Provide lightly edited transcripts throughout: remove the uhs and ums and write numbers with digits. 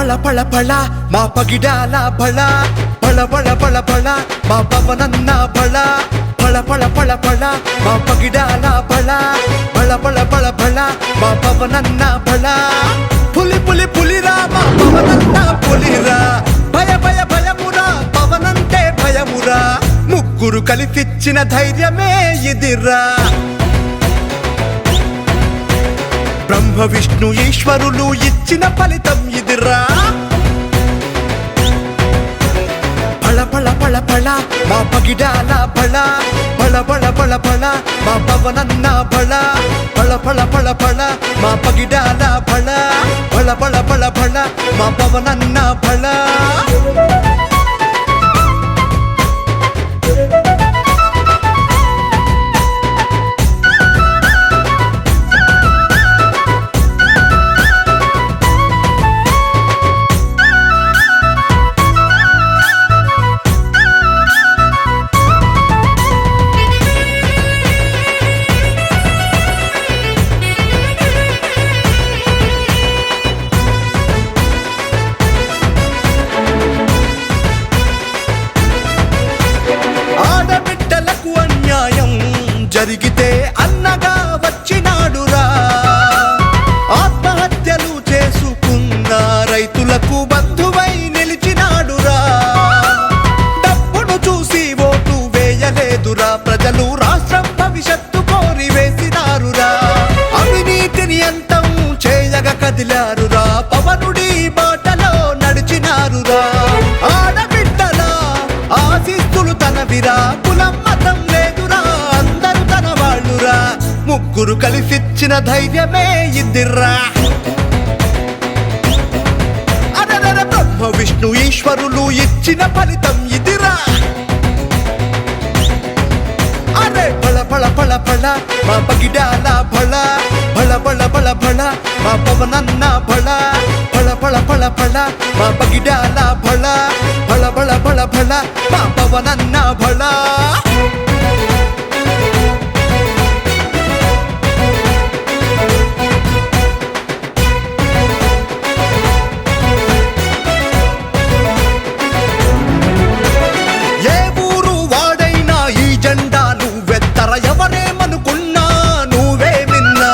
పళ పళ పళ మా పగిడాల బళ పళ పళ పళ పళ మా పవనన్న బళ పళ పళ పళ పళ మా పగిడాల బళ పళ పళ పళ పళ మా పవనన్న బళ పులి పులి పులిరా మా పవనన్న పులిరా భయ భయ భయమురా పవనంటే భయమురా ముగ్గురు కలిసిచ్చిన ధైర్యమే ఇదిరా బ్రహ్మ విష్ణు ఈశ్వరులు ఇచ్చిన ఫలితం ఇదిరా పళ పళ పళ పళ మా పగిడాల బళ పళ పళ పళ పళ మా పవనన్న బళ పళ పళ పళ పళ మా పగిడాల బళ పళ పళ పళ పళ మా పవనన్న బళ జరిగితే అన్నగా వచ్చినాడురా ఆత్మహత్యలు చేసుకున్న రైతులకు బంధువై నిలిచినాడురా డబ్బును చూసి ఓటు వేయలేదురా ప్రజలు రాష్ట్రం భవిష్యత్తు కోరి వేసినారురా అవినీతిని అంతం చేయగా కదిలారురా పవనుడి బాటలో నడిచినారురా ఆడబిడ్డల ఆశీస్సులు తనవిరా కులం మతం లేదురా ముగ్గురు కలిసిచ్చిన ధైర్యమే ఇదిరా అదర బ్రహ్మ విష్ణు ఈశ్వరులు ఇచ్చిన ఫలితం ఇదిరా అరే బళ బళ బళ బళ మా పగిడాల బళ బళ బళ బళ బళ మా పవనన్న బళ బళ బళ బళ బళ మా పగిడాల బళ బళ బళ బళ బళ మా పవనన్న బళ ఎవరేమనుకున్నా నువ్వే విన్నా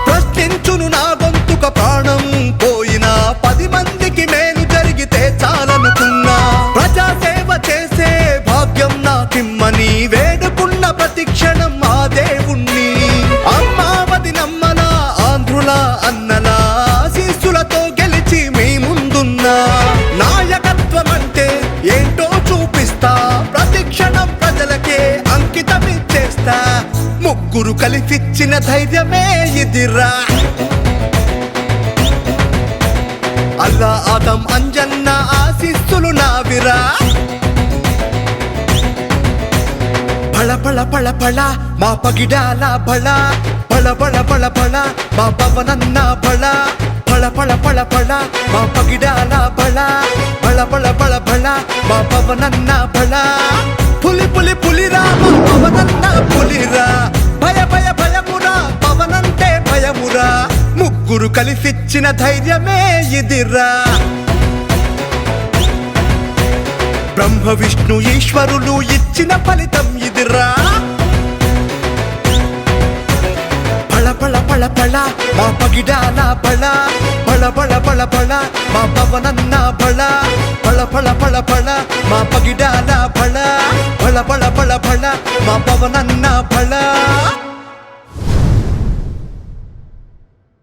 ప్రశ్నించును నా గొంతుక ప్రాణం పోయినా 10 మందికి మేలు జరిగితే చాలనుకున్నా ప్రజాసేవ చేసే భాగ్యం నాకిమ్మని వేడుకున్న ప్రతి క్షణం ఆ దేవుణ్ణి అమ్మావతి నమ్మల ఆంధ్రుల అన్నల ఆశీస్సులతో గెలిచి మీ ముందున్నా నాయకత్వం అంటే ఏంటో చూపిస్తా ప్రతి క్షణం ప్రజలకే అంకితమిచ్చేస్తా ముగ్గురు కలిసిచ్చిన ధైర్యమే ఇదిరా అల్లా ఆదం అంజన్న ఆశీస్సులు నావిరా పళ పళ పళ పళ మా పగిడాల బళ పళ పళ పళ పళ మా పవనన్న బళ పళ పళ పళ పళ మా పగిడాల బళ పళ పళ పళ పళ మా పవనన్న బళ పులి పులి పులిరా మా పవనన్న పులిరా భయ భయ భయమురా పవనంటే భయమురా ముగ్గురు కలిసిచ్చిన ధైర్యమే ఇదిరా బ్రహ్మ విష్ణు ఈశ్వరులు ఇచ్చిన ఫలితం ఇదిరా పళ పళ పళ పళ మా పగిడాల బళ బళ బళ బళ బళ మా పవనన్న బళ పళ పళ పళ పళ మా పగిడాల బళ బళ బళ బళ బళ మా పవనన్న బళ